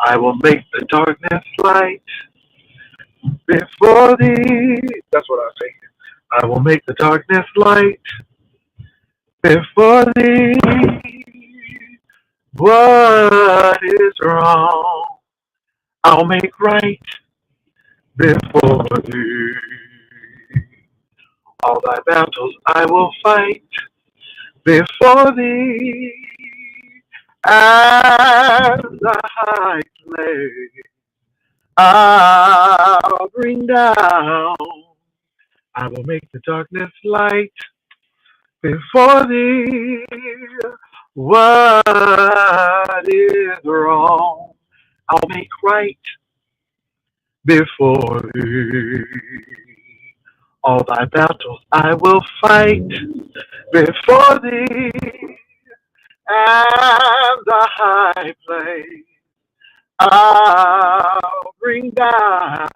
I will make the darkness light before thee. That's what I say. I will make the darkness light before thee. What is wrong? I'll make right before thee. All thy battles I will fight before thee. And the high place I'll bring down. I will make the darkness light before thee. What is wrong? I'll make right before thee. All thy battles I will fight before thee, and the high place I'll bring down.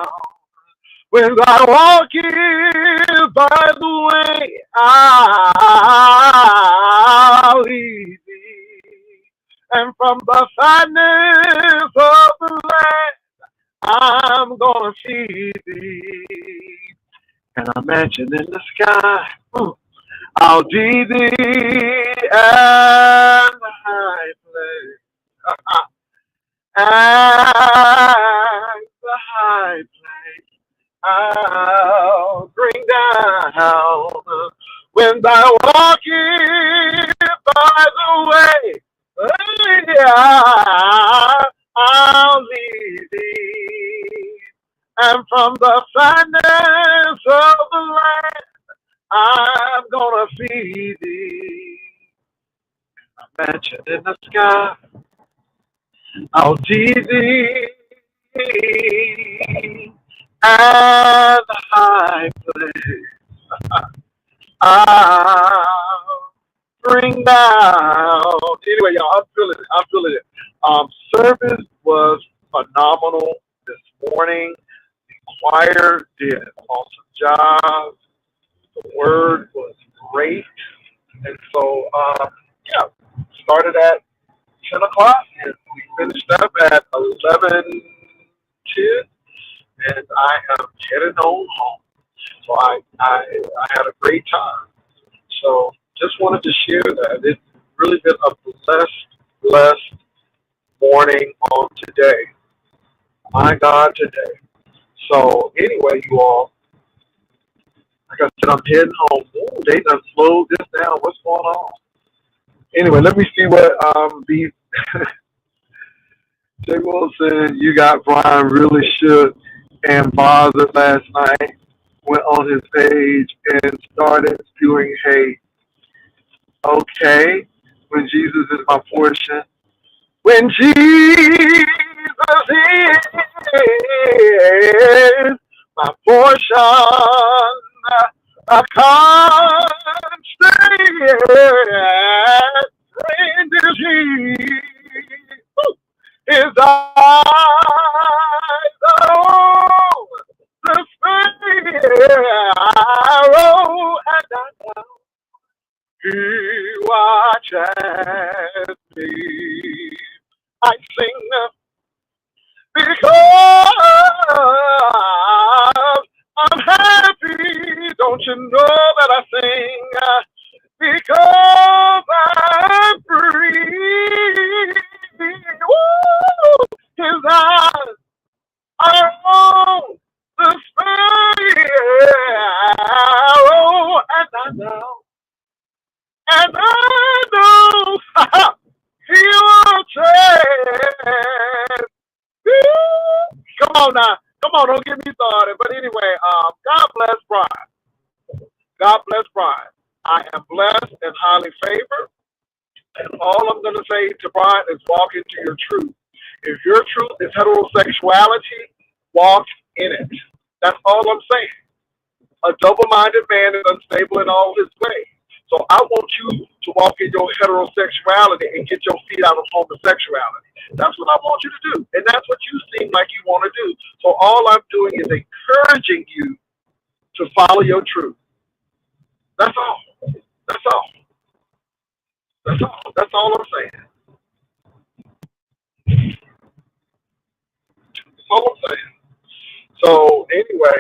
When thou walkest by the way, I'll lead thee, and from the fatness of the land I'm gonna feed thee, and a mansion in the sky. I'll be thee and the high place, and the high place I'll bring down. When thou walkest by the way, I'll lead thee, and from the fatness of the land I'm gonna feed thee. A mansion in the sky, I'll feed thee, and the high place I'll bring down. Anyway, y'all, I'm feeling it. I'm feeling it. Service was phenomenal this morning. The choir did an awesome job. The word was great. And so, yeah, started at 10 o'clock and we finished up at 11:10, and I am heading on home. So I had a great time. So just wanted to share that. It's really been a blessed morning on today. My God, today. So anyway, you all, like I said, I'm heading home. Ooh, they done slowed this down. What's going on? Anyway, let me see what the Jay Wilson, you got Brian really shook and bothered last night. Went on his page and started spewing hate. Okay, when Jesus is my portion. When Jesus is my portion, I can't stay in disease. His eyes are on the sparrow, and I know He watches me. I sing because I'm happy. Don't you know that I sing because I'm free? Woo! His eyes are on the sparrow, and I know He will change. Come on now. Come on, don't get me started. But anyway, God bless Brian. God bless Brian. I am blessed and highly favored. And all I'm going to say to Brian is walk into your truth. If your truth is heterosexuality, walk in it. That's all I'm saying. A double-minded man is unstable in all his ways. So I want you to walk in your heterosexuality and get your feet out of homosexuality. That's what I want you to do. And that's what you seem like you want to do. So all I'm doing is encouraging you to follow your truth. That's all. That's all. That's all. That's all I'm saying. all I'm saying. So anyway,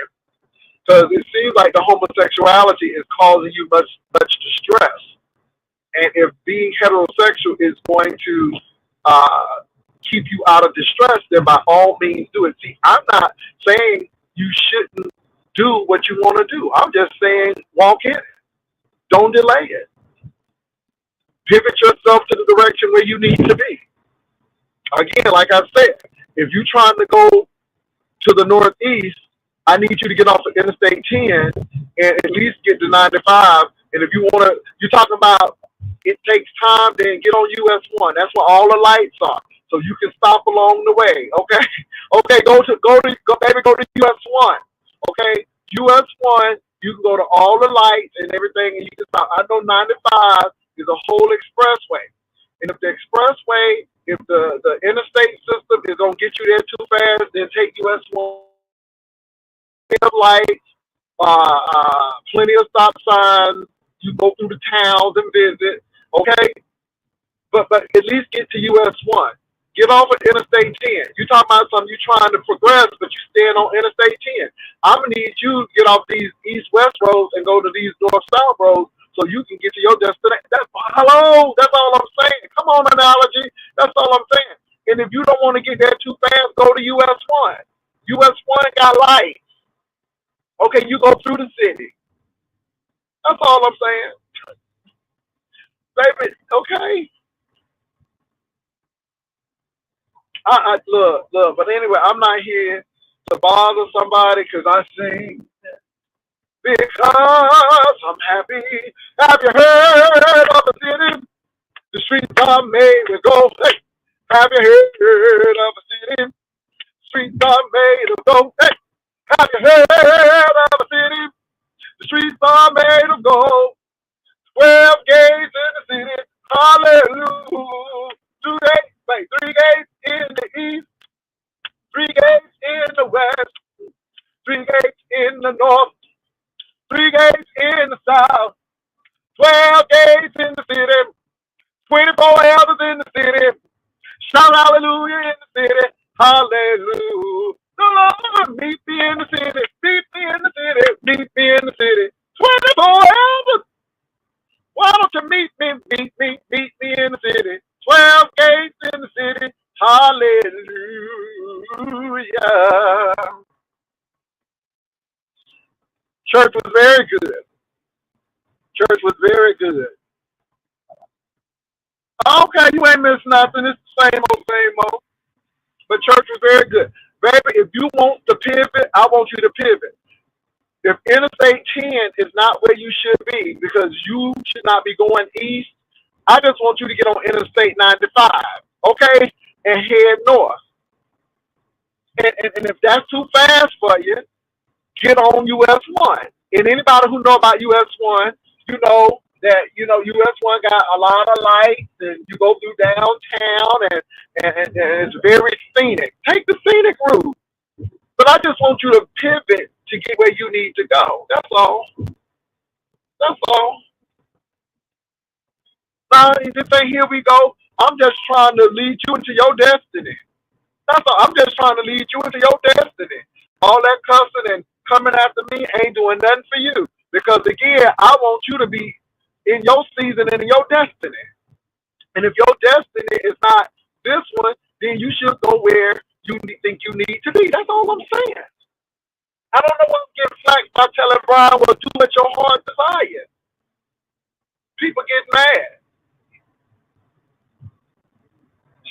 because it seems like the homosexuality is causing you much distress, and if being heterosexual is going to uh, keep you out of distress, then by all means do it. See, I'm not saying you shouldn't do what you want to do. I'm just saying walk in it. Don't delay it. Pivot yourself to the direction where you need to be. Again, like I said, if you're trying to go to the northeast, I need you to get off of Interstate 10 and at least get to 95. And if you want to, you're talking about it takes time, then get on US 1. That's where all the lights are. So you can stop along the way. Okay. Okay. Go to US 1. Okay. US 1, you can go to all the lights and everything and you can stop. I know 95 is a whole expressway. And if the expressway, if the interstate system is going to get you there too fast, then take US 1 lights, plenty of stop signs. You go through the towns and visit, okay? But at least get to US 1. Get off of Interstate 10. You talking about something you trying to progress, but you stand on Interstate 10. I'm gonna need you to get off these east-west roads and go to these north-south roads so you can get to your destination. Hello, that's all I'm saying. Come on, analogy. That's all I'm saying. And if you don't want to get there too fast, go to US 1. US 1 got lights. Okay, you go through the city. That's all I'm saying. Baby, okay. Look, but anyway, I'm not here to bother somebody because I sing because I'm happy. Have you heard of the city? The streets are made with gold. Hey, have you heard of the city? Streets are made of gold. Hey, have you heard of the city? The streets are made of gold. 12 gates in the city. Hallelujah. 3 gates in the east, 3 gates in the west, 3 gates in the north, 3 gates in the south, 12 gates in the city, 24 elders in the city. Shout hallelujah in the city. Hallelujah. The Lord meet me in the city. Meet me in the city. Meet me in the city. 24 elders. Why don't you meet me in the city? 12 gates in the city. Hallelujah. Church was very good. Church was very good. Okay, you ain't missed nothing. It's the same old. But church was very good. Baby, if you want to pivot, I want you to pivot. If Interstate 10 is not where you should be because you should not be going east, I just want you to get on Interstate 95, okay, and head north. And if that's too fast for you, get on US 1. And anybody who know about US 1, you know that, US 1 got a lot of lights and you go through downtown and it's very scenic. Take the scenic route. But I just want you to pivot to get where you need to go. That's all. That's all. Now, this ain't here we go. I'm just trying to lead you into your destiny. That's all. I'm just trying to lead you into your destiny. All that cussing and coming after me ain't doing nothing for you. Because again, I want you to be in your season and in your destiny. And if your destiny is not this one, then you should go where you think you need to be. That's all I'm saying. I don't know what I'm getting flack by telling Brian, well, do what your heart desires. People get mad.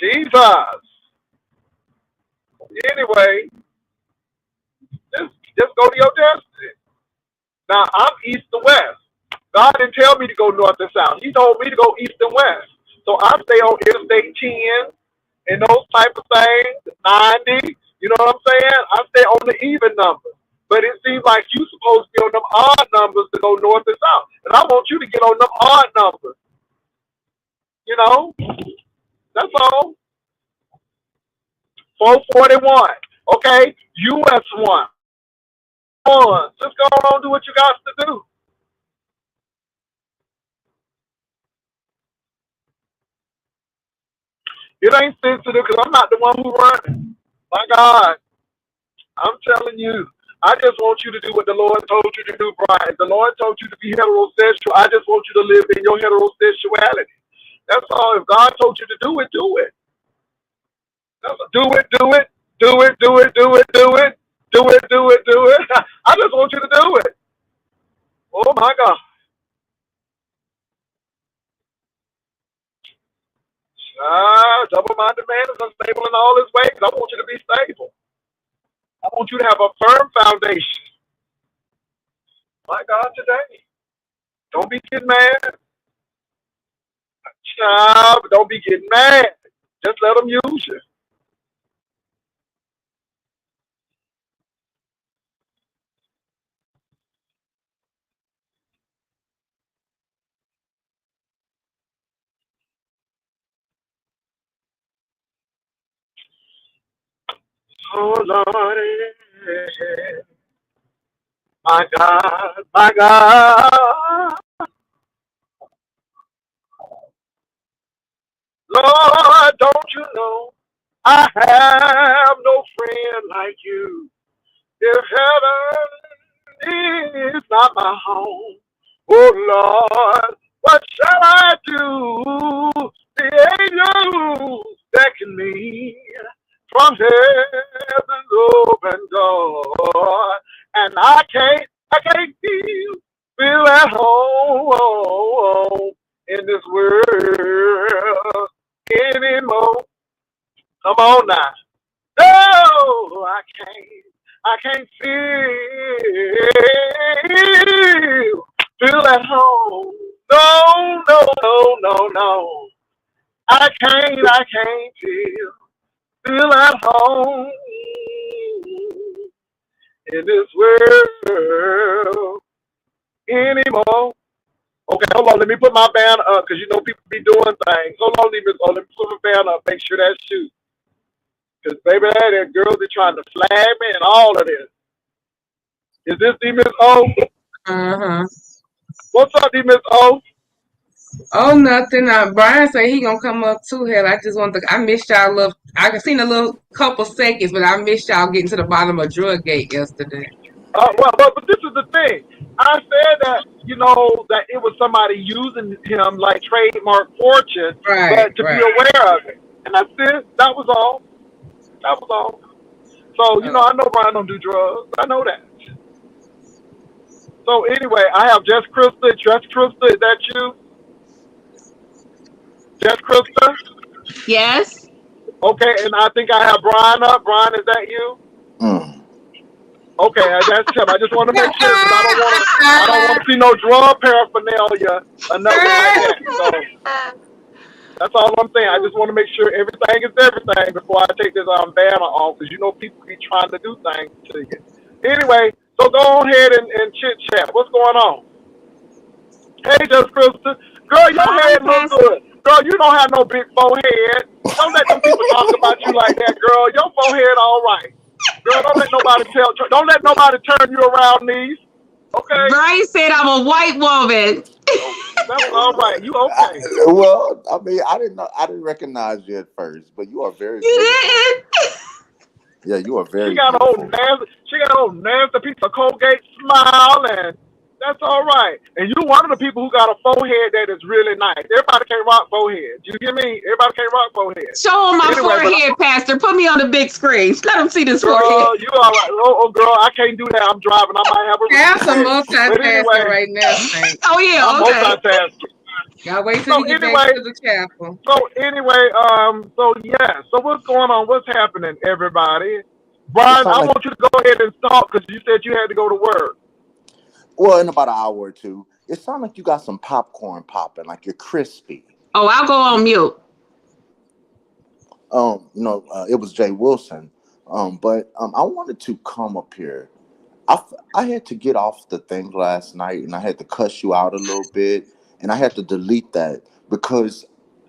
Jesus. Anyway, just go to your destiny. Now, I'm east to west. God didn't tell me to go north and south. He told me to go east and west. So I stay on Interstate 10 and those type of things, 90. You know what I'm saying? I stay on the even numbers. But it seems like you supposed to be on them odd numbers to go north and south. And I want you to get on them odd numbers. You know? That's all. 441. Okay? US 1. Just go on and do what you got to do. It ain't sensitive because I'm not the one who run it. My God. I'm telling you. I just want you to do what the Lord told you to do, Brian. The Lord told you to be heterosexual. I just want you to live in your heterosexuality. That's all. If God told you to do it, do it. Do it, do it, do it, do it, do it, do it, do it, do it, do it. I just want you to do it. Oh my God. Double-minded man is unstable in all his ways. I want you to be stable. I want you to have a firm foundation. My God, today. Don't be getting mad. Don't be getting mad. Just let them use you. Oh, Lord. My God, my God. Lord, don't you know I have no friend like you. If heaven is not my home, oh Lord, what shall I do? The angels beckon me from heaven's open door, and I can't feel at home in this world anymore. Come on now. No, I can't feel at home. No, no, no, no, no. I can't feel at home in this world anymore. Okay, hold on. Let me put my band up because you know people be doing things. Hold on, let me put my band up. Make sure that's shoot. Because baby, that girls are trying to flag me and all of this. Is this D Miss O? Uh-huh. What's up, D Miss O? Oh, nothing. Brian said he gonna come up too. Hell, I just want to. I missed y'all. I could seen a little couple seconds, but I missed y'all getting to the bottom of drug gate yesterday. But this is the thing. I said that that it was somebody using him like trademark fortune, Right, but to be right. aware of it, and that's it. That was all. That was all. So I know Brian don't do drugs. I know that. So anyway, I have Just Krista. Just Krista, is that you? Just Krista? Yes. Okay, and I think I have Brian up. Brian, is that you? Mm. Okay, that's him. I just want to make sure because I don't want to see no drug paraphernalia or nothing like that. So that's all I'm saying. I just want to make sure everything is everything before I take this banner off because people be trying to do things to you. Anyway, so go on ahead and chit chat. What's going on? Hey, Just Krista. Girl, your Hi, head look Pastor. good. Girl, you don't have no big forehead. Don't let them people talk about you like that, girl. Your forehead all right. Girl, don't let nobody turn you around these. Okay? Brian said I'm a white woman. Oh, that's all right. You okay. Well, I mean, I didn't know. I didn't recognize you at first, but you are very You beautiful. didn't? Yeah, you are She very got a old beautiful. nasty piece of Colgate smile, and that's all right. And you one of the people who got a forehead that is really nice. Everybody can't rock forehead. You get me? Everybody can't rock forehead. Show him my Anyway, but forehead, Pastor. Put me on the big screen. Let him see this forehead. girl, you all right? Oh, girl, I can't do that. I'm driving. I might have a Have some replay. But multitasking anyway, right now, Saint. Oh, yeah. I'm Okay. multitasking. Y'all wait till So he get back anyway, to the chapel. so yeah. So what's going on? What's happening, everybody? It Brian, sounds I like want you to go ahead and talk because you said you had to go to work. well, in about an hour or two, it sounds like you got some popcorn popping, like you're crispy. Oh, I'll go on mute. It was Jay Wilson. But I wanted to come up here. I had to get off the thing last night, and I had to cuss you out a little bit, and I had to delete that because,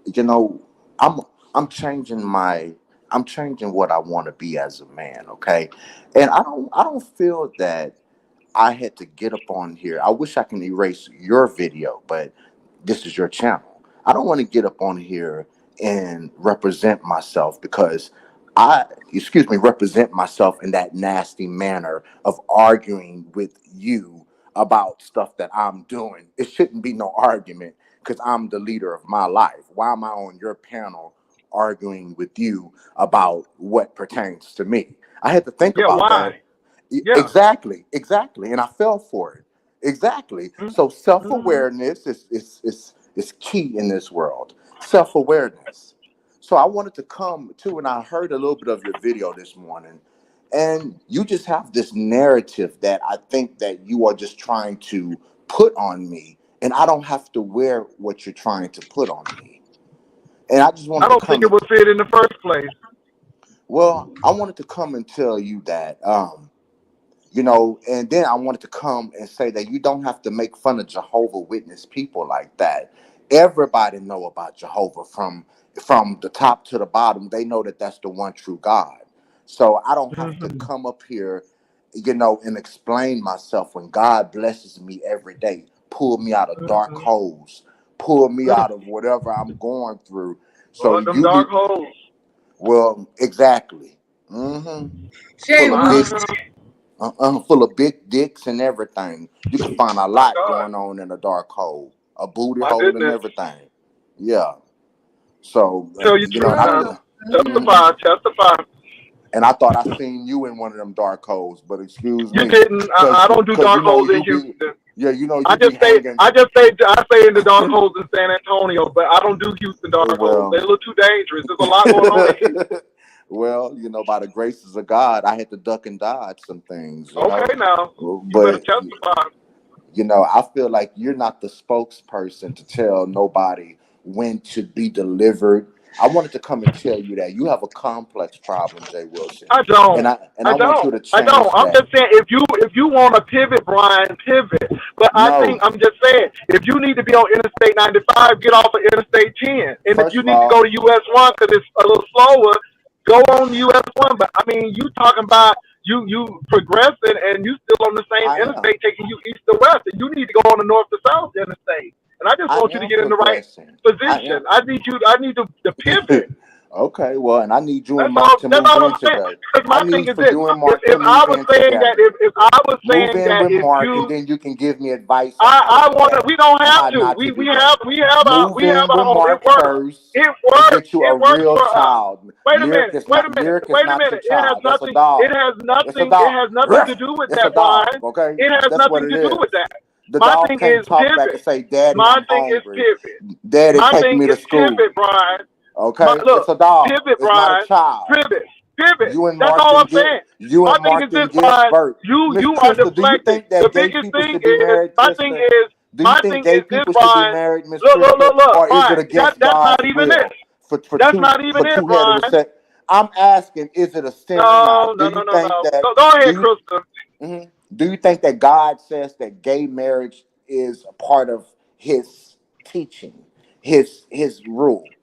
you know, I'm I'm changing my I'm changing what I want to be as a man. Okay, and I don't feel that I had to get up on here. I wish I can erase your video, but this is your channel. I don't want to get up on here and represent myself because represent myself in that nasty manner of arguing with you about stuff that I'm doing. It shouldn't be no argument because I'm the leader of my life. Why am I on your panel arguing with you about what pertains to me? I had to think Yeah, about that. why? Yeah. Exactly. And I fell for it. Exactly. So self-awareness is key in this world. Self-awareness. So I wanted to come too, and I heard a little bit of your video this morning, and you just have this narrative that I think that you are just trying to put on me, and I don't have to wear what you're trying to put on me. And I just I wanted to don't think come it and, would fit in the first place. well, I wanted to come and tell you that and then I wanted to come and say that you don't have to make fun of Jehovah Witness people like that. Everybody know about Jehovah from the top to the bottom. They know that that's the one true God. So I don't have to come up here, and explain myself when God blesses me every day, pull me out of dark holes, pull me out of whatever I'm going through. So Well, them you dark need, holes. well, exactly. Jay Full of big Wilson. full of big dicks and everything. You can find a My lot God. going on in a dark hole, a booty My hole, and goodness. everything. Yeah. So Tell you truth now. mhm. Testify. And I thought I seen you in one of them dark holes, but excuse You me, didn't. I don't do because dark holes in you be Houston. you be hanging. I stay in the dark holes in San Antonio, but I don't do Houston dark holes. They're Well, a little too dangerous. There's a lot going on in Houston. well, by the graces of God, I had to duck and dodge some things, Okay, now you better but testify. I feel like you're not the spokesperson to tell nobody when to be delivered. I wanted to come and tell you that you have a complex problem, Jay Wilson, I and don't. I want you to I don't. change I'm that. just saying, if you want to pivot, Brian, pivot. But I think No, I'm just saying, if you need to be on Interstate 95, get off of Interstate 10. And if first you of need to go all, to US 1 because it's a little slower, go on US 1. But I mean, you talking about you progressing and you still on the same I am. interstate taking you east to west, and you need to go on the north to south interstate. And I just I want you to am get in the right progressing. I position. am. I need to pivot. Okay, well, and I need you and That's Mark all. to That's move all in I'm saying. today. Because I my thing need is for this: you and Mark to if I move was in saying that, together. if I was Move saying in that, with if Mark, and you, then you can give me advice on how to I do want to. better, We don't and have how to. not to do We better. have Move in our with own. It Mark works. first It and works. get you It a works real for us. child. Wait a minute. Wait a minute. Lyric is Wait a not your minute. It has child. That's a nothing. dog. It's a It dog. has nothing to do with It's a that, dog. Brian. Okay, It has that's what nothing it to do with is. that. The My dog thing can't is talk back and pivot. say, "Daddy, My I'm thing is hungry. pivot. Daddy, My take thing me is to school." pivot, Brian. Okay, it's Look, a dog. pivot, It's not a Brian. child. Pivot. You and That's Mark all I'm didn't give saying. you My and thing Mark is this, didn't give Brian. birth. Miss You are Krista, do you deflecting. think that The gay biggest people thing should be is married, my thing Krista? is Do you my think thing gay is this, people should be Brian. married, Miss Look, Krista? Or is it Brian. against That's not God's even it. will for That's not even it, two Brian. heterosexual? I'm asking, is it a sin or No, not? Do no, you no, no, think no. that Go do ahead, you Krista. mhm. Do you think that God says that gay marriage is a part of his teaching, his rule?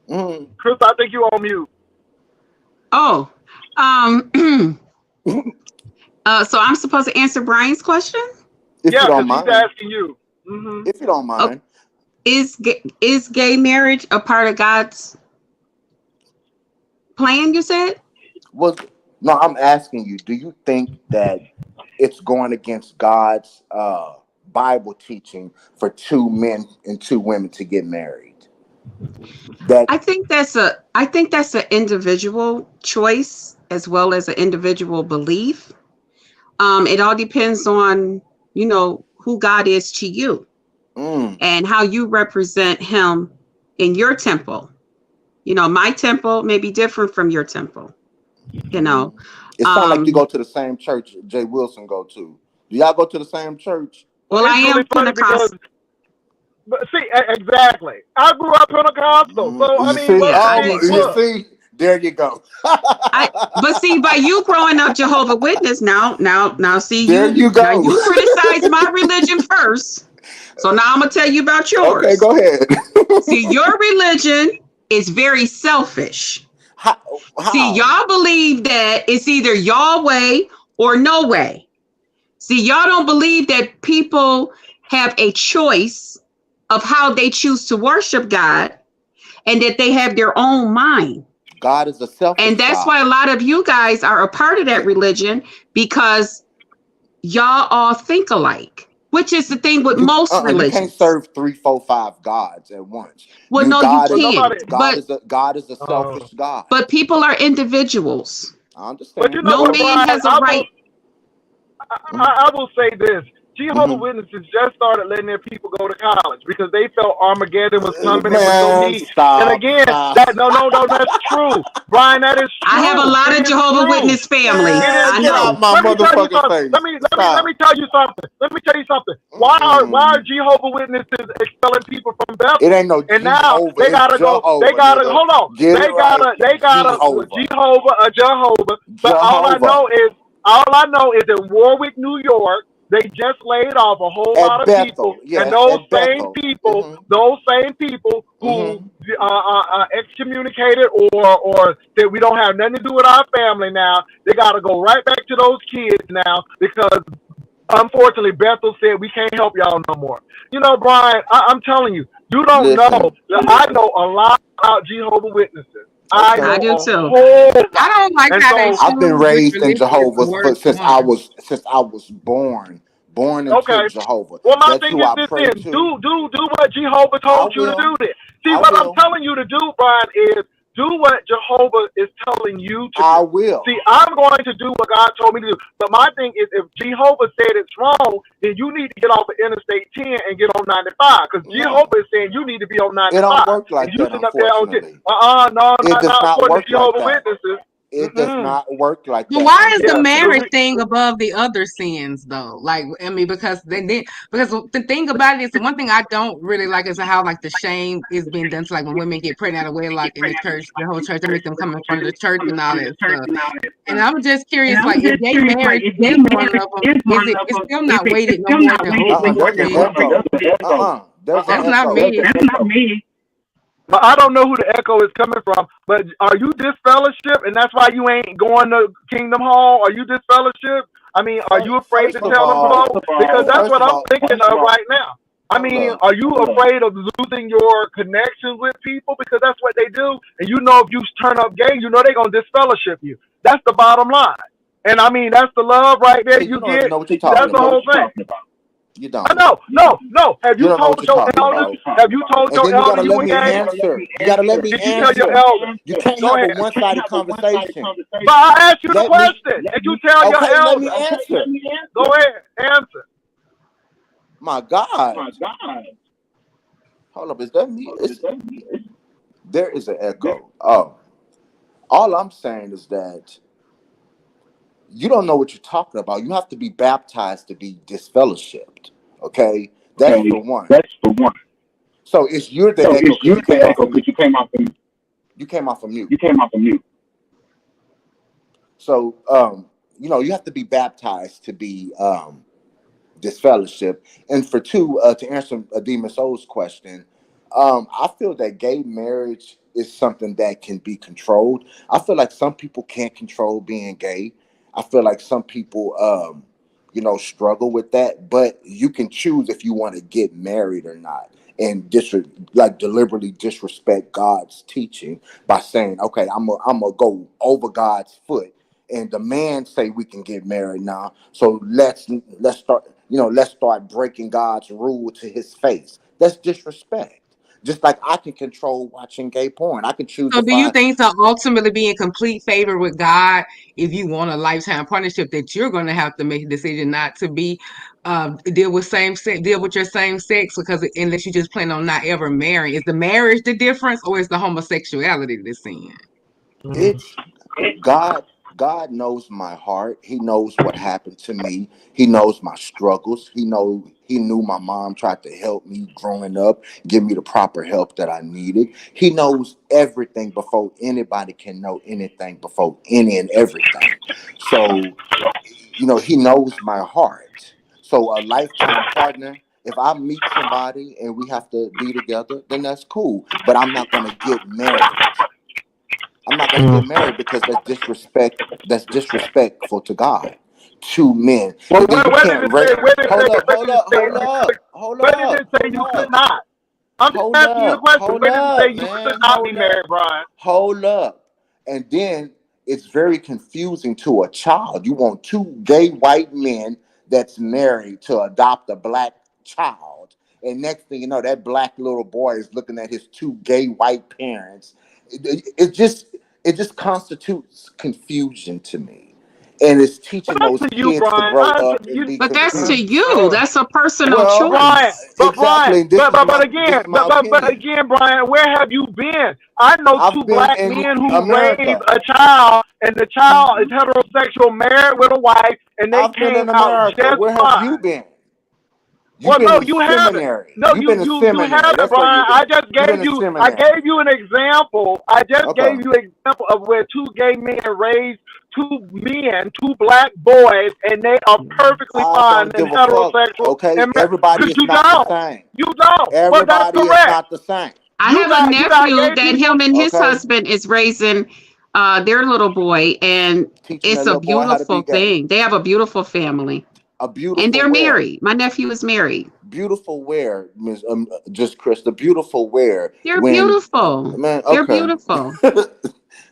Mhm. Krista, I think you on mute. Oh, um, so I'm supposed to answer Brian's question? If you Yeah, don't because he's mind. asking you. Mm-hmm. If you don't Okay. mind. Is gay marriage a part of God's plan, you said? Well, no, I'm asking you, do you think that it's going against God's Bible teaching for two men and two women to get married? That I think that's an individual choice as well as an individual belief. It all depends on, who God is to you mm, and how you represent him in your temple. My temple may be different from your temple, you know. it sounds like you Um, go to the same church Jay Wilson go to. Do y'all go to the same church? Well, well, I it's really am funny because, Pentecost. but see, exactly. I grew up Pentecostal, so I You mean, see? Yeah, I Oh, did you too. look. see? There you go. But see, by you growing up Jehovah Witness, now, see There you, you now go. you criticize my religion first. So now I'm gonna tell you about Okay, yours. go ahead. See, your religion is very selfish. how, See, how? y'all believe that it's either your way or no way. See, y'all don't believe that people have a choice of how they choose to worship God, and that they have their own mind. God is a selfish And that's God. why a lot of you guys are a part of that religion, because y'all all think alike, which is the thing with most You can't religions. serve 3, 4, 5 gods at once. Well, no, you can't. God is a selfish God. But people are individuals. I understand. But you know No what, man Brian? has a right. I will say this. Jehovah's Witnesses just started letting their people go to college because they felt Armageddon was coming. It was no need. And again, that's true. Brian, that is true. I have a lot of Jehovah's Witness family. I Get know. out my motherfucking face. Let me tell you something. Why are Jehovah's Witnesses expelling people from Bethel? It ain't no and now Jehovah. they gotta It's go. Jehovah, They gotta nigga. hold on. Get They it right. gotta Jehovah. But all I know is in Warwick, New York, they just laid off a whole lot of Bethel. people, Yeah, and those at same Bethel. people who excommunicated or said we don't have nothing to do with our family now, they got to go right back to those kids now because unfortunately Bethel said we can't help y'all no more. You know, Brian, I'm telling you, you don't know. I know a lot about Jehovah's Witnesses. I do too. I don't like how they choose I've been which raised in religion is the Jehovah's worst since one. I was born into Jehovah. Well, my That's thing who is I this: pray then to. do what Jehovah told you to do. Then see what I'm telling you to do, Brian, is do what Jehovah is telling you to do. I will. See, I'm going to do what God told me to do. But my thing is, if Jehovah said it's wrong, then you need to get off of Interstate 10 and get on 95. Because Jehovah is saying you need to be on 95. It don't work like that, unfortunately. It does not work like that. Witnesses. It does not work like that. But why is the marriage thing above the other sins though? Like, I mean, because the thing about it is, one thing I don't really like is how like the shame is being done to like when women get pregnant out of wedlock in the church, the whole church, they make them come in front of the church and all that stuff. And I'm just curious, like if gay marriage is one of them, it's still not weighted no more than over. That's not me. But I don't know who the echo is coming from. But are you disfellowship, and that's why you ain't going to Kingdom Hall? Are you disfellowship? I mean, are you afraid to tell them so? Because that's what I'm thinking of right now. I mean, are you afraid of losing your connections with people? Because that's what they do. And you know, if you turn up gay, you know they're going to disfellowship you. That's the bottom line. And I mean, that's the love right there you get. That's the whole thing. You don't. No. Have you told your elders? Have you told your elders you were gay? You gotta let me answer. Did you tell your elders? You can't have a one-sided conversation. But I asked you the question. Did you tell your elders? Let me answer. Go ahead, answer. My God. Hold up, is that me? There is an echo. Oh. All I'm saying is that you don't know what you're talking about. You have to be baptized to be disfellowshipped. Okay? That's for one. So it's you're the echo because you came off of mute. You came off of mute. So you have to be baptized to be disfellowship. And for two, to answer Demon Soul's question, I feel that gay marriage is something that can be controlled. I feel like some people can't control being gay. I feel like some people, struggle with that. But you can choose if you want to get married or not, and deliberately disrespect God's teaching by saying, "Okay, I'm gonna go over God's foot." And the man say we can get married now, so let's start breaking God's rule to his face. That's disrespect. Just like I can control watching gay porn. I can choose. So do you think to ultimately be in complete favor with God, if you want a lifetime partnership, that you're going to have to make a decision not to be deal with your same sex, because unless you just plan on not ever marrying? Is the marriage the difference, or is the homosexuality the sin? It's God. God knows my heart. He knows what happened to me. He knows my struggles. He knew my mom tried to help me growing up, give me the proper help that I needed. He knows everything before anybody can know anything, before any and everything. So, he knows my heart. So a lifetime partner, if I meet somebody and we have to be together, then that's cool. But I'm not going to get married. I'm not going to get married because that's disrespect. That's disrespectful to God. Two men. Well, where did it say? Hold up. Where did it say you could not? I'm just asking you the question. Where does it say you should not be married, Brian? Hold up. And then it's very confusing to a child. You want two gay white men that's married to adopt a black child. And next thing you know, that black little boy is looking at his two gay white parents. It just constitutes confusion to me. And it's teaching But those that's to you, kids to Brian. grow up and be But that's to confused. you. That's a personal Well, Brian, choice. but Brian, exactly. This is but this again, is my but opinion. again, Brian, where have you been? I know I've two been black in men who raised America. a child, and the child is heterosexual, married with a wife, and they I've been came in out America. just Where have fine. you been? You've Well, been no, in you haven't. seminary. No, You've been in you seminary. haven't, That's where Brian. you've been. You've been in I seminary. gave you an example. I just Okay. gave you an example of where two gay men raised two men, two black boys, and they are perfectly I fine don't and give a fuck. heterosexual. Okay. And Everybody because is you not the don't, same. you don't. Well, that's Everybody is correct. not the same. I have a You got nephew gay that people. him and his Okay. husband is raising their little boy, and Teaching it's that a little boy how to be beautiful gay. thing. They have a beautiful family, A and beautiful they're where? married. My nephew is married. Beautiful where, Ms. Just Chris. The beautiful where They're when beautiful. man. They're Okay. beautiful.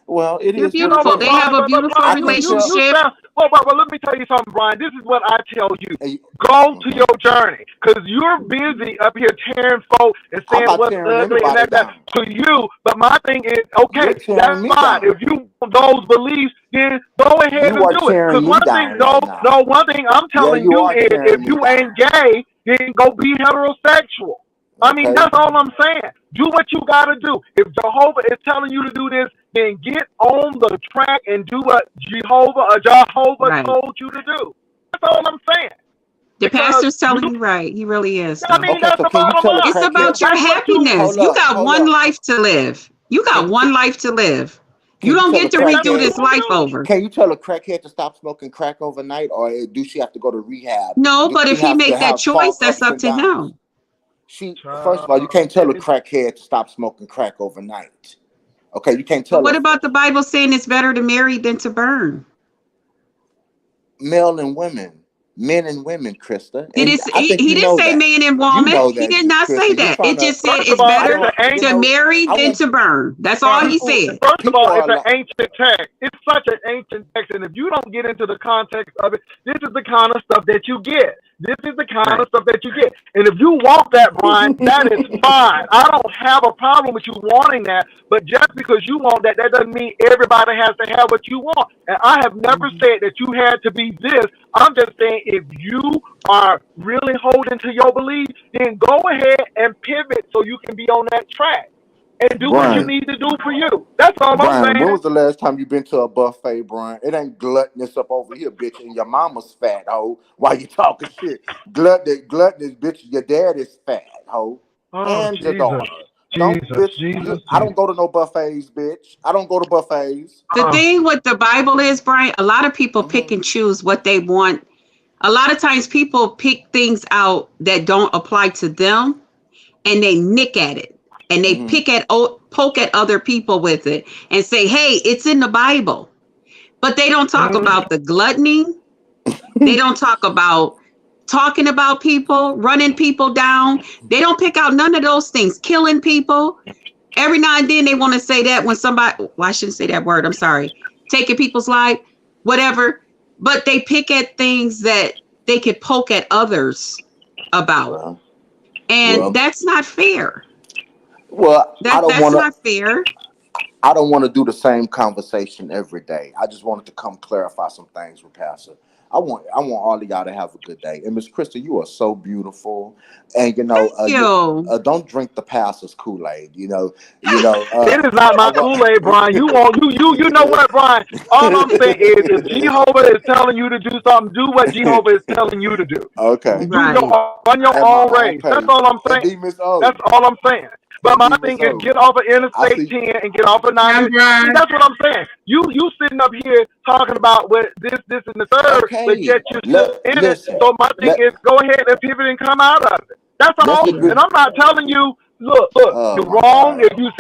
Well, it They're is what it beautiful. But They is. have Brian, a beautiful I you can tell. relationship. sound. Well, let me tell you something, Brian. This is what I tell you. Hey, Go to your journey, because you're busy up here tearing folk and I'm saying not what's tearing ugly and anybody that down. to you. But my thing is, okay, You're tearing that's me fine. down. If you want those beliefs, then go ahead You and are do it. tearing Because me one thing, down right now. one thing I'm Yeah, telling you you are is, if tearing me you down. ain't gay, then go be heterosexual. I mean, Okay. that's all I'm saying. Do what you got to do. If Jehovah is telling you to do this, then get on the track and do what Jehovah Right. told you to do. That's all I'm saying. The Because pastor's telling you right. He really is, I though. mean, Okay. that's So the can you bottom tell a line. It's about crackhead? your That's what you. happiness. Hold You up. got Hold one up. life to live. You Can got you one tell? life to live. Can You you don't tell a get to And that's redo what crackhead? you this life do. over. Can you tell a crackhead to stop smoking crack overnight, or do she have to go to rehab? No, Do but she if he have to make that have choice, fall that's ups up and to downs? him. First of all, you can't tell a crackhead to stop smoking crack overnight. Okay, you can't But tell what us about the Bible saying it's better to marry than to burn? male and women, men and women, Krista. Did And it? I think He you didn't know say that. man and You woman. know He that, did not say Krista. You're that. trying It to, just said First of it's all, I it's better an don't, ancient. to marry I than want to burn. That's all he People, said. first of people all, are it's an like, ancient text. It's such an ancient text, and if you don't get into the context of it, this is the kind of stuff that you get. This is the kind Right. of stuff that you get. And if you want that, Brian, that is fine. I don't have a problem with you wanting that, but just because you want that, that doesn't mean everybody has to have what you want. And I have never said that you had to be this. I'm just saying if you are really holding to your belief, then go ahead and pivot so you can be on that track and do what you Brian, need to do for you. That's all I'm Brian, when saying. was the last time you been to a buffet, Brian? It ain't gluttonous up over here, bitch, and your mama's fat, hoe. Why you talking shit? Gluttonous, bitch, your dad is fat, hoe. Oh, And your Jesus. daughter. Don't, Jesus, bitch, Jesus, I Jesus. don't go to no buffets, bitch. I don't go to buffets. The thing with the Bible is, Brian, a lot of people pick Mm-hmm. and choose what they want. A lot of times people pick things out that don't apply to them, and they nick at it, and they Mm-hmm. poke at other people with it and say, hey, it's in the Bible. But they don't talk about the gluttony. They don't talk about talking about people, running people down. They don't pick out none of those things, killing people. Every now and then they want to say that when somebody, well, I shouldn't say that word, I'm sorry, taking people's life, whatever. But they pick at things that they could poke at others about. Well, And well, that's not fair. I don't That's want to. not fair. I don't want to do the same conversation every day. I just wanted to come clarify some things with Pastor. I want all of y'all to have a good day. And Miss Krista, you are so beautiful. And Thank you. don't drink the pastor's Kool-Aid. It is not I my want. Kool-Aid, Brian. You know what, Brian? All I'm saying is if Jehovah is telling you to do something, do what Jehovah is telling you to do. Okay, Right. Run your at my own own race. That's pace. all I'm And saying. D Miss O. That's all I'm saying. But And my D Miss thing is O. get off of I Interstate see. 10 and get off of 90. I'm See, Brian. that's what I'm saying. You sitting up here talking about what this, and the third, but Okay. yet you're still in it. Listen. So my thing Let is go ahead and pivot and come out of it. That's let's all. agree. And I'm not telling you, look, Oh you're my wrong God. if you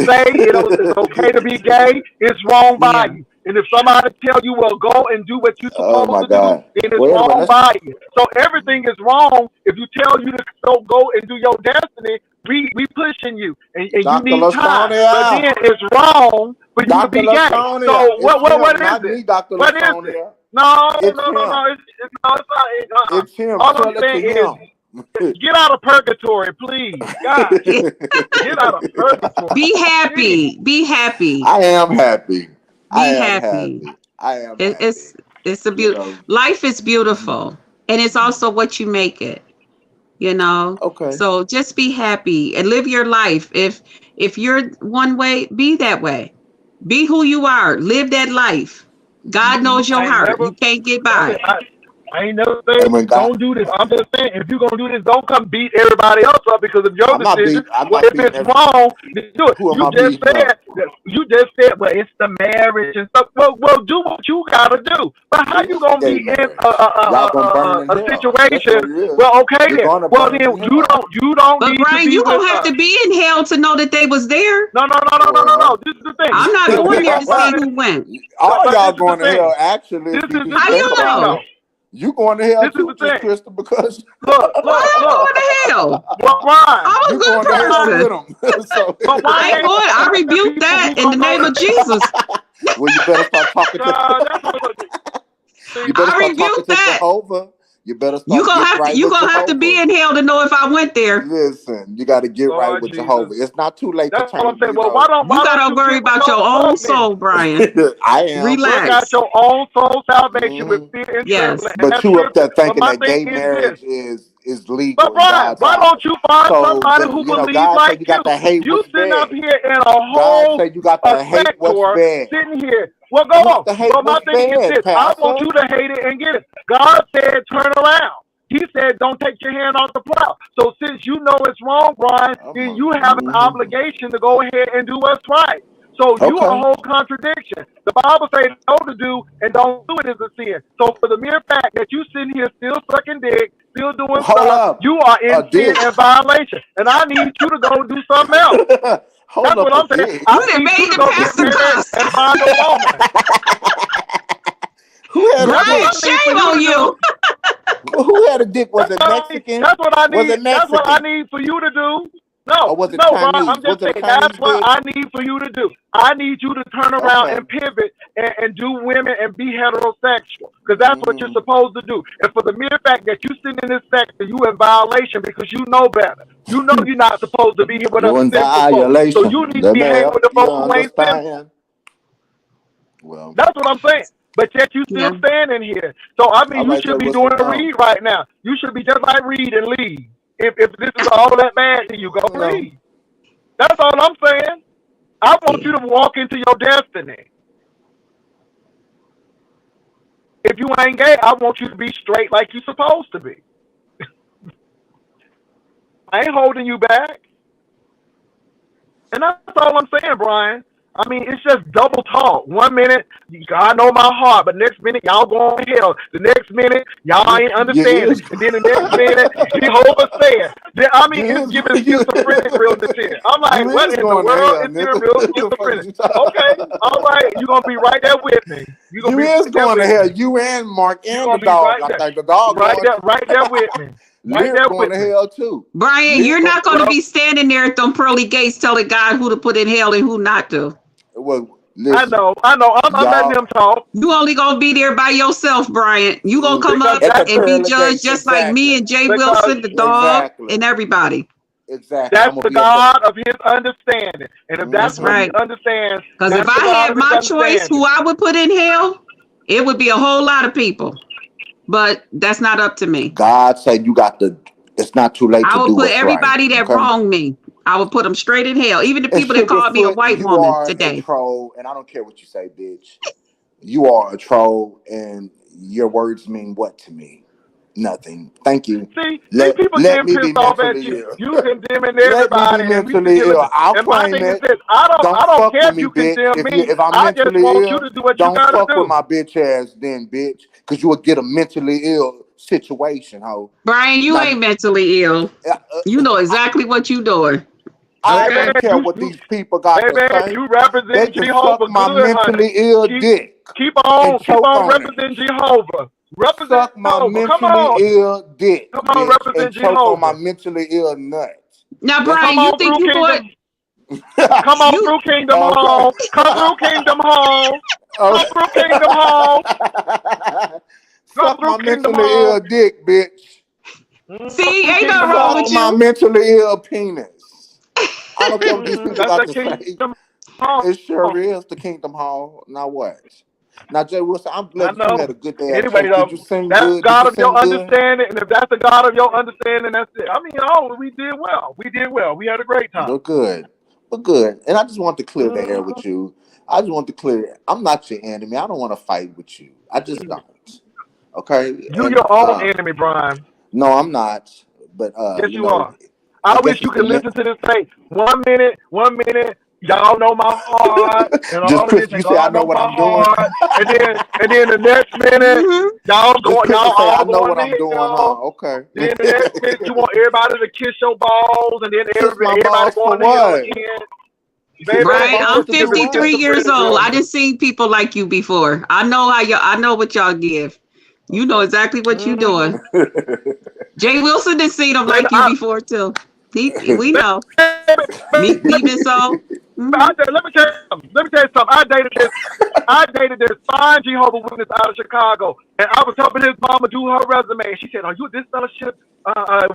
say it's okay to be gay, it's wrong by Yeah. you. And if somebody tell you, well, go and do what you're Oh supposed my to do, God. then it's Well, anyway, wrong by you. So everything is wrong if you tell you to go and do your destiny. We pushing you, and you Dr. need time. But Lasonia. then it's wrong for you to Dr. be gay. Lasonia. So It's what him, is not it? me, Dr. What is it? Lasonia. No, It's no, no, him. no. No, it's not. It's him. All Tell I'm it to saying is, him. get out of purgatory, please. God, get out of purgatory. Be Jeez. happy. Be happy. I am happy. I Be am happy. happy. I am It, happy. it's a You beautiful know. life is beautiful, and it's also what you make it. You know, Okay. so just be happy and live your life. If you're one way, be that way. Be who you are. Live that life. God knows your I ain't heart. never. You can't get That's by it. it. I ain't never And saying when God, don't do this. I'm just saying if you're gonna do this, don't come beat everybody else up because of your decision. I'm Well, not if beating it's every. wrong, then do it. Who am You I just beating said up? well, it's the marriage and stuff. Well, do what you gotta do. But how It you is the gonna gay be in marriage. Y'all gonna burn in a hell. That's situation? what it is. Well, okay You're then. gonna Well burn then in hell. you don't But need to Brian, be you with gonna have us. to be in hell to know that they was there. No. Well, This is the thing. I'm not The going thing there to see about it, who went. all but this y'all is the going to thing. hell. Actually, This if you is just How think you the thing about know? though. it, you going to hell This is too, the just thing. Crystal, because Look, Why look, I'm look. going to hell? Well, Ron, I'm a you good going to why hell not? with person. them. So, But why I ain't ain't going. I rebuke people that who in the gonna go name to of Jesus. well, you better start talking to. that's what You see. better I start talking rebuke to that. Jehovah. You better start getting right You with gonna have to be Jehovah. in hell to know if I went there. Listen, you got to get right Lord with Jesus. Jehovah. It's not too late to That's what I'm change. saying. Well, why You don't gotta you worry get with about your your own folk then? soul, Brian. I am. Work out Relax. your own soul salvation with Mhm. fear and trembling, Yes. and But that's you up there scripture. But thinking my that thing gay is this. marriage is But legal in Brian, God's why eyes. don't you find So somebody that, who believes God like said you you? got to hate You what's sitting up bad. here in a God whole said you got to hate what's sector bad. sitting here. Well, go You have on. to hate Well, my what's thing is bad, this. I want Pastor. you to hate it and get it. God said turn around. He said don't take your hand off the plow. So since you know it's wrong, Brian, then you have an obligation to go ahead and do what's right. So you are a Okay. whole contradiction. The Bible says know to do and don't do it is a sin. So for the mere fact that you sitting here still sucking dick, still doing Hold stuff, up. you are in A sin dick. and violation. And I need you to go do something else. Hold That's up what a I'm saying. dick. I You done need you made to the go get pastor married cuss. and find a woman. Who had a That's what Brian, dick? I need for shame you on to do. you. Who had a dick? Was That's it what I need. Mexican? That's what I Was need. it That's what I Mexican? need for you to do. Or No, was it no, Brian. Chinese? I'm Was just it a saying that's Chinese what dick? I need for you to do. I need you to turn around Okay. and pivot and do women and be heterosexual because that's what you're Mm-hmm. supposed to do. And for the mere fact that you sitting in this sector, you in violation because you know better. You know you're not supposed to be here with us You in sinful folks. So you violation. need to Let be me hanging help with the you folks who ain't sinful. understand. Well, That's what I'm saying. But yet you still Yeah. standing here. So I mean, all you right, should then be what's doing a wrong? read right now. You should be just like read and leave. If this is all that bad to you, go No. read. That's all I'm saying. I want Yeah. you to walk into your destiny. If you ain't gay, I want you to be straight like you're supposed to be. I ain't holding you back. And that's all I'm saying, Brian. I mean, it's just double talk. 1 minute, God know my heart, but next minute, y'all going to hell. The next minute, y'all You ain't you understanding. is And then the next minute, Jehovah said. I mean, you it's is giving schizophrenic realness here. I'm like, you what is in the going to world hell, is giving nigga. real What the fuck is schizophrenic? you talking Okay, about? all right, you're going to be right there with me. You're going You to be is right there going to with hell. me. You and Mark You're and the going to be dog. right I there. think the dog going. Right there with me. Right Lyric there going with to me. hell too. Brian, Lyric you're going. not going to be standing there at them pearly gates telling God who to put in hell and who not to. Well, I listen, know. I'm letting y'all him talk. You only going to be there by yourself, Brian. You going to come Because up at the that's and be pearly judged gates. just like me Exactly. and Jay because Wilson, the dog, Exactly. and everybody. Exactly. I'm that's gonna the be at the. God of his understanding. And if that's That's what he Mm-hmm. right. understands, Because if that's the I God had of his my choice understanding. who I would put in hell, it would be a whole lot of people. But that's not up to me. God said you got to. It's not too late I to would do put what's right. everybody that Okay. wronged me. I would put them straight in hell. Even the And people that called me a Sugarfoot, white you woman are a today. troll, and I don't care what you say, bitch. You are a troll, and your words mean what to me? Nothing. Thank you. See, people Let getting me be pissed off at mentally you. ill. You condemning Let me be everybody, and we mentally condemning. ill. I'll And my claim thing is it. this: I Don't don't fuck care with if me, you bitch. condemn If me. I'm I just mentally want you ill, to do what you don't got to fuck with do. my bitch ass then, bitch. Cause you will get a mentally ill situation, ho. Brian, you Now, ain't mentally ill. uh, You know exactly what you doing. I Okay. don't care what these people got to Baby, say. you They represent can Jehovah suck my good, honey. mentally ill dick Keep and on choke on it. representing Jehovah. Represent Suck my Jehovah. Come mentally on. ill dick, Come on, bitch, and represent choke on my Jehovah. mentally ill nuts. Now, That's Brian, Come you on think through you bought Kingdom. Come on you through Kingdom okay. Home. Come through Kingdom Home. Come through Kingdom Home. Come Suck through my Kingdom mentally Home. ill dick, bitch. Come see? through Ain't Kingdom nothing wrong with Suck my Home. you. mentally ill penis. I don't care what these people That's got the to say. Kingdom Home. It sure is the Kingdom Hall. Now what? Now, Jay Wilson, I'm I glad that you know. had a good day at Anyway, church. Did you sing that's good? Did God you of your sing good? understanding, and if that's the God of your understanding, that's it. I mean, oh, we did well. We did well. We had a great time. We're good. We're good. And I just want to clear the air with you. I just want to clear. I'm not your enemy. I don't want to fight with you. I just don't. Okay. You And your own enemy, Brian. no, I'm not. But Yes, you you know, are. I I wish guess you it's the could listen to this tape. 1 minute, y'all know my heart and just all of Chris. this, You and say I God know knows what my I'm doing. heart. And then the next minute, Hmm. Just Chris to say I all know going what to I'm doing, hell. huh? Okay. Then the next minute, you want everybody to kiss your balls, and then Kiss my everybody balls for going to hell what? again. Kiss Baby, my Brian, balls I'm to do what? 53 years old. I schizophrenia. didn't see people like you before. I know how y'all. I know what y'all give. You know exactly what you doing. Jay Wilson didn't see them Baby, like you before too. We know. Me been so. Hmm. Let me tell you something. Let me tell you something. I dated this fine Jehovah Witness out of Chicago, and I was helping his mama do her resume. And she said, "Are you this fellowship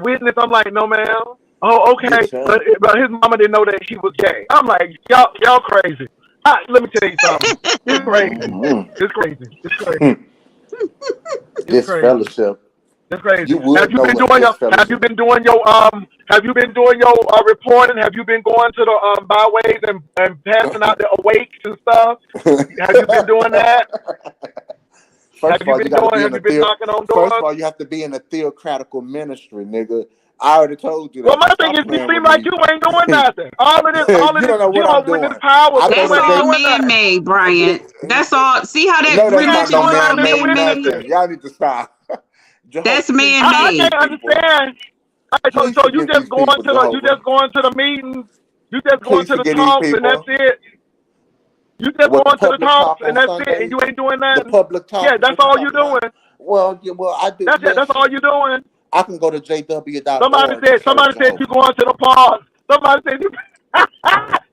witness?" I'm like, "No, ma'am." Oh, okay. Yes, sir. But his mama didn't know that he was gay. I'm like, y'all crazy. Let me tell you something. It's crazy. Mhm. It's crazy. It's crazy. It's This crazy. fellowship, That's crazy. you would know what this Have you fellowship. been doing your reporting? Have you been going to the byways and passing out the awakes and stuff? Have you been doing that? First of all, you got to be in Have a you been knocking on First of doors? all, you have to be in a theocratical ministry, nigga. I already told you Well, that. my So thing stop is, it playing with seems like me. you ain't doing nothing. All of You this don't know what I'm Jehovah Witness doing. power, I go you That's to ain't all doing man nothing. made, Bryant. That's all. See how that No, that's You ain't not religion no is doing all nothing man man-made made. nothing. Y'all need to stop. That's Please man I forgive these made. can't people. understand. Please So you forgive just these people, Jehovah. going to the meetings, you just going Please to the forgive these talks, and that's people. it. You just What, the going to the public talks, talk and on that's it, and Sundays? you ain't doing The nothing. public talk Yeah, is that's what you all you talking about? doing. Well, yeah, well, I do. That's it. That's all Listen, you doing. I can go to Somebody jw.org and said serve you Jehovah. going to the park. Somebody said you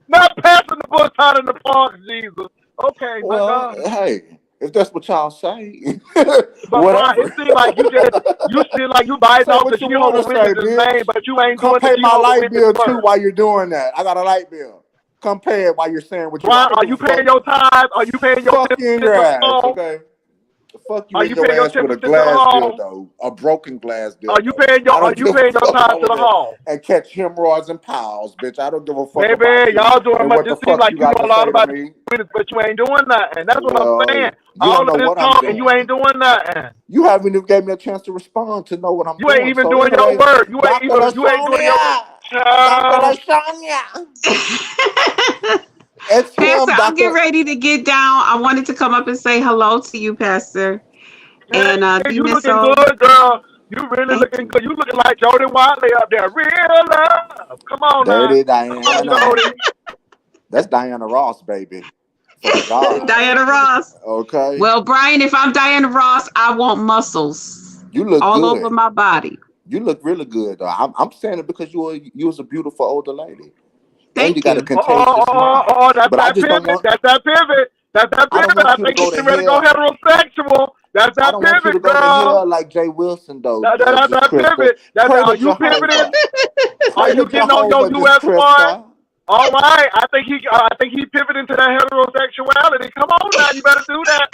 not passing the bus out in the park, Jesus. Okay, my Well, God. hey, if that's what y'all say, But Brian, it whatever. seems like you seem like you biting Say off the what you want Jehovah to say, Witness's name, bitch. but you ain't Come doing the pay my Jehovah light Witness bill too work. while you're doing that. I got a light bill. Come pay it while you're saying what you want. Brian, I don't are give you a paying fuck. your tithes? Are you paying your Fuck 10% you in to your the ass, home? okay? Fuck you Are in you your paying your ass 10% with a to the glass home? dildo, a broken glass dildo. I Are don't you give a paying your fuck tithes all to of the that. home? And catch hemorrhoids and piles, bitch. I don't give a fuck about Baby, you y'all doing and much. what the It seems fuck like you you got know to a lot say to about the me. business, but you ain't doing nothing. That's what I'm Well, saying. you All don't of know this what I'm talk and you doing. ain't doing nothing. You haven't even gave me a chance to respond to know what I'm You ain't doing. even So doing your anyway, work. Dr. You ain't doing your Lashonia, Dr. child. Lashonia, it's Pastor, him, I'm getting Dr. ready to get down. I wanted to come up and say hello to you, Pastor. And Hey, you Demon looking Soul, good, girl. You really thank looking you. good. You looking like Jody Watley up there. Real love. Come on now. Dirty Come on, Diana. Jody. That's Diana Ross, baby, for the gods. Diana Ross. Okay, Well, Brian, if I'm Diana Ross, I want muscles you look all over good. my body. You look really good, though. I'm saying it because you was a beautiful older lady, and you Thank got a you. contagious smile. That's But I that just don't pivot. want That's that pivot. That's that I don't pivot. I want you to think he's go to ready to go hell. heterosexual. That's I that don't want you to pivot, go to girl. hell like Jay Wilson, though. That's Just that Krista. pivot. Pray to Are you pivoting? Jehovah. Are Pray to you getting on your Jehovah, just US one? Krista. All right. I think he pivoting to that heterosexuality. Come on now, you better do that.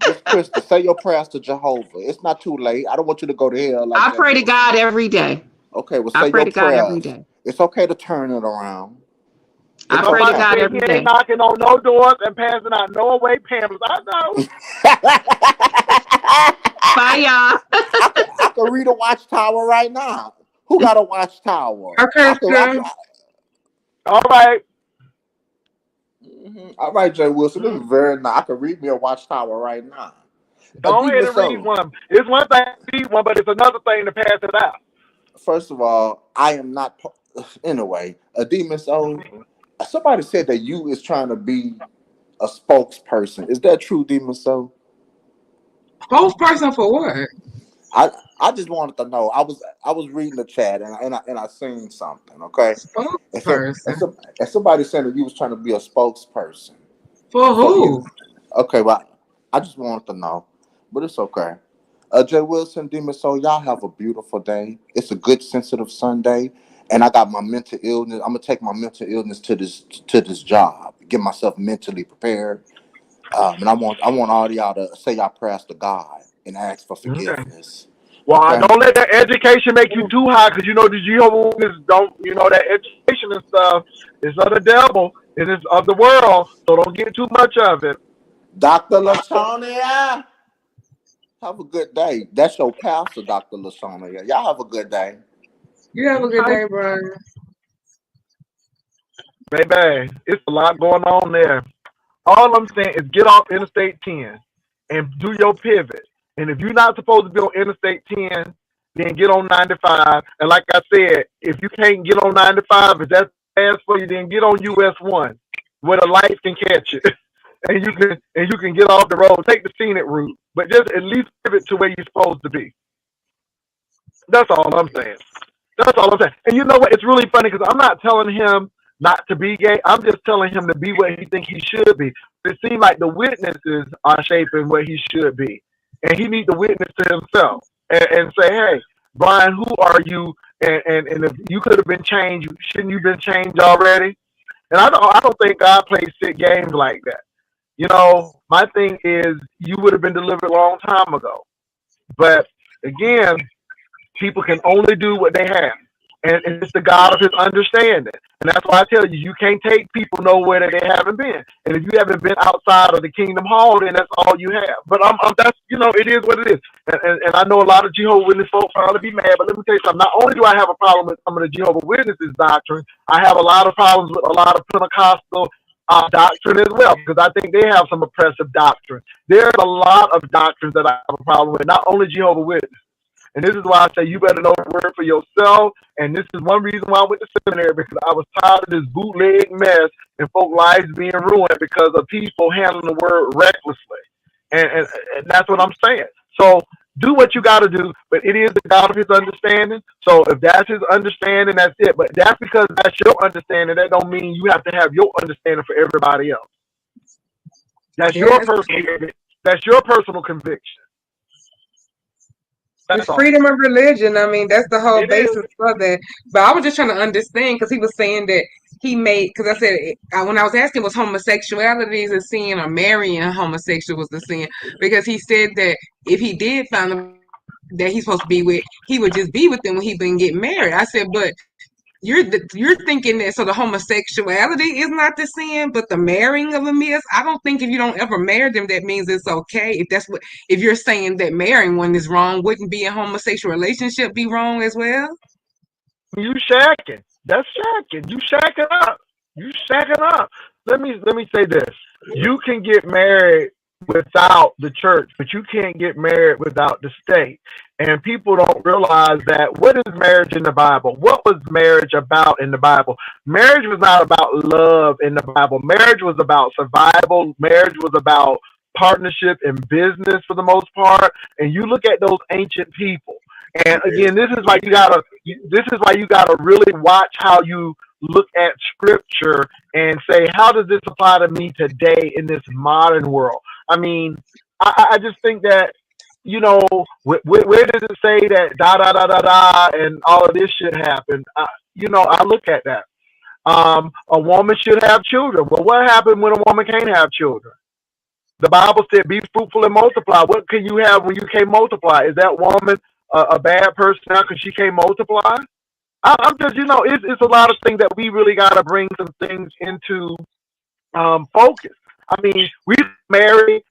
Just Krista. Say your prayers to Jehovah. It's not too late. I don't want you to go to hell like I Jay pray to Wilson. God every day. Okay, well, I say pray your to God every prayers. day. It's okay to turn it around. I It's pray to Somebody God okay. said he every ain't day. knocking on no doors and passing out no away pamphlets. I know. Bye, y'all. I could read a watchtower right now. Who got a watchtower? Okay, sir. All right. All right, Jay Wilson. This Mm. is very nice. I could read me a watchtower right now. Go ahead Demon and read Soul. one. It's one thing to read one, but it's another thing to pass it out. First of all, I am not. anyway, a demon soul. Somebody said that you is trying to be a spokesperson. Is that true, demon soul? Spokesperson for what? I just wanted to know. I was reading the chat and I seen something. Okay, and so and, Spokesperson so, and somebody said that you was trying to be a spokesperson for for you. who? Okay, well, I just wanted to know, but it's okay. Jay Wilson, Demon Soul, y'all have a beautiful day. It's a good, sensitive Sunday, and I got my mental illness. I'm gonna take my mental illness to this job, get myself mentally prepared, and I want all y'all to say y'all prayers to God and ask for Okay. forgiveness. Well, Okay. don't let that education make you too high, because you know the Jehovah's Witnesses don't. You know that education and stuff is of the devil. It is of the world. So don't get too much of it. Dr. Lashonia, have a good day. That's your pastor, Dr. Lashonia. Y'all have a good day. You have a good Okay, day, Brian. baby, it's a lot going on there. All I'm saying is get off Interstate 10 and do your pivot. And if you're not supposed to be on Interstate 10, then get on 95. And like I said, if you can't get on 95, if that's fast for you, then get on US 1 where the lights can catch you. And you can get off the road, take the scenic route, but just at least pivot to where you're supposed to be. That's all I'm saying. That's all I'm saying. And you know what? It's really funny because I'm not telling him not to be gay. I'm just telling him to be what he thinks he should be. It seems like the witnesses are shaping what he should be, and he needs to witness to himself and say, "Hey, Brian, who are you? And if you could have been changed, shouldn't you been changed already?" And I don't think God plays sick games like that. My thing is you would have been delivered a long time ago. But again, people can only do what they have. And it's the God of his understanding. And that's why I tell you, you can't take people nowhere that they haven't been. And if you haven't been outside of the Kingdom Hall, then that's all you have. But that's, it is what it is. And I know a lot of Jehovah's Witness folks probably be mad, but let me tell you something. Not only do I have a problem with some of the Jehovah's Witnesses doctrine, I have a lot of problems with a lot of Pentecostal doctrine as well, because I think they have some oppressive doctrine. There's a lot of doctrines that I have a problem with, not only Jehovah's Witnesses. And this is why I say you better know the word for yourself. And this is one reason why I went to seminary, because I was tired of this bootleg mess and folk lives being ruined because of people handling the word recklessly. And that's what I'm saying. So do what you got to do, but it is the God of his understanding. So if that's his understanding, that's it. But that's because that's your understanding. That don't mean you have to have your understanding for everybody else. That's your Yes. personal conviction. It's That's all. freedom of religion. I mean, that's the whole It is. basis for that. But I was just trying to understand because he was saying that he made, because I said, when I was asking was homosexuality is a sin or marrying a homosexual was the sin, because he said that if he did find them that he's supposed to be with, he would just be with them when he didn't get married. I said, but you're thinking that so the homosexuality is not the sin, but the marrying of them is. I don't think if you don't ever marry them, that means it's okay. If you're saying that marrying one is wrong, wouldn't be a homosexual relationship be wrong as well? You shacking. That's shacking. You shacking up. You shacking up. Let me say this. You can get married without the church, but you can't get married without the state. And people don't realize that. What is marriage in the Bible? What was marriage about in the Bible? Marriage was not about love in the Bible. Marriage was about survival. Marriage was about partnership in business for the most part. And you look at those ancient people. And again, this is why you gotta really watch how you look at scripture and say, how does this apply to me today in this modern world? I mean, I just think that where does it say that da da da da da and all of this should happen? I look at that. A woman should have children. Well, what happened when a woman can't have children? The Bible said, "Be fruitful and multiply." What can you have when you can't multiply? Is that woman a bad person now because she can't multiply? I'm just, it's a lot of things that we really got to bring some things into focus. I mean, we marry,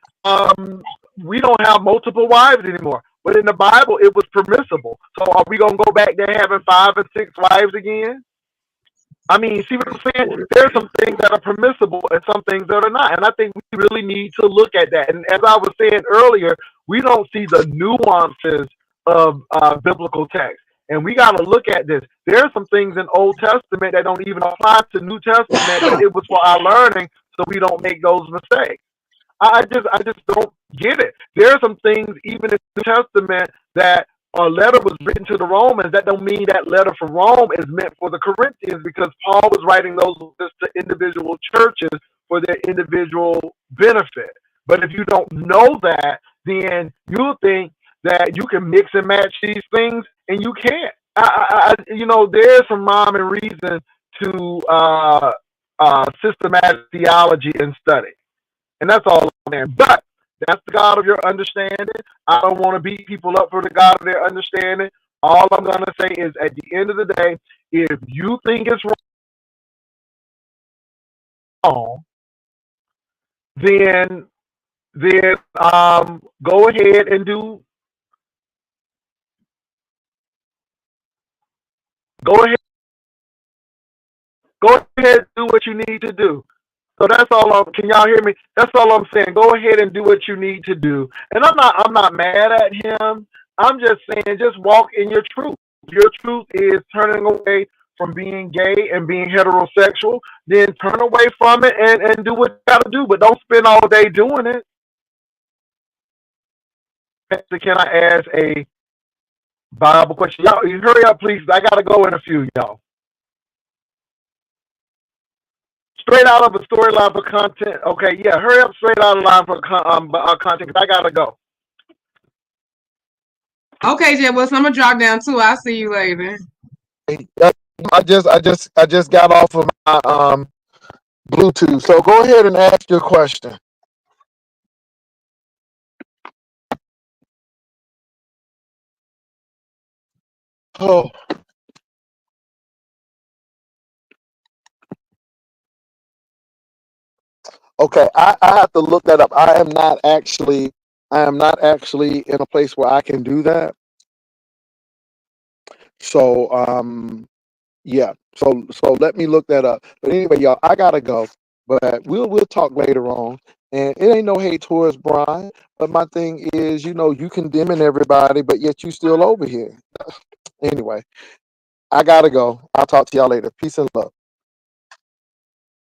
we don't have multiple wives anymore, but in the Bible, it was permissible. So are we gonna go back there having 5 and 6 wives again? I mean, see what I'm saying? There's some things that are permissible and some things that are not. And I think we really need to look at that. And as I was saying earlier, we don't see the nuances of biblical text. And we got to look at this. There are some things in Old Testament that don't even apply to New Testament, but it was for our learning so we don't make those mistakes. I just don't get it. There are some things even in the New Testament that a letter was written to the Romans. That don't mean that letter from Rome is meant for the Corinthians, because Paul was writing those letters to individual churches for their individual benefit. But if you don't know that, then you'll think that you can mix and match these things, and you can't. There's some rhyme and reason to systematic theology and study. And that's all I'm saying. But that's the God of your understanding. I don't want to beat people up for the God of their understanding. All I'm going to say is, at the end of the day, if you think it's wrong, then go ahead and do go ahead and do what you need to do. So that's all. Can y'all hear me? That's all I'm saying. Go ahead and do what you need to do. And I'm not mad at him. I'm just saying, just walk in your truth. Your truth is turning away from being gay and being heterosexual. Then turn away from it and do what you got to do. But don't spend all day doing it. Can I ask a Bible question? Y'all, hurry up, please. I got to go in a few, y'all. Straight out of a storyline for content. Okay, yeah, hurry up, straight out of line for content, because I gotta go. Okay, Jay, well, I'm gonna drop down too. I'll see you later. I just got off of my Bluetooth. So go ahead and ask your question. Oh. Okay, I have to look that up. I am not actually in a place where I can do that. So yeah. So let me look that up. But anyway, y'all, I gotta go. But we'll talk later on. And it ain't no hate towards Brian. But my thing is, you condemning everybody, but yet you still over here. Anyway, I gotta go. I'll talk to y'all later. Peace and love.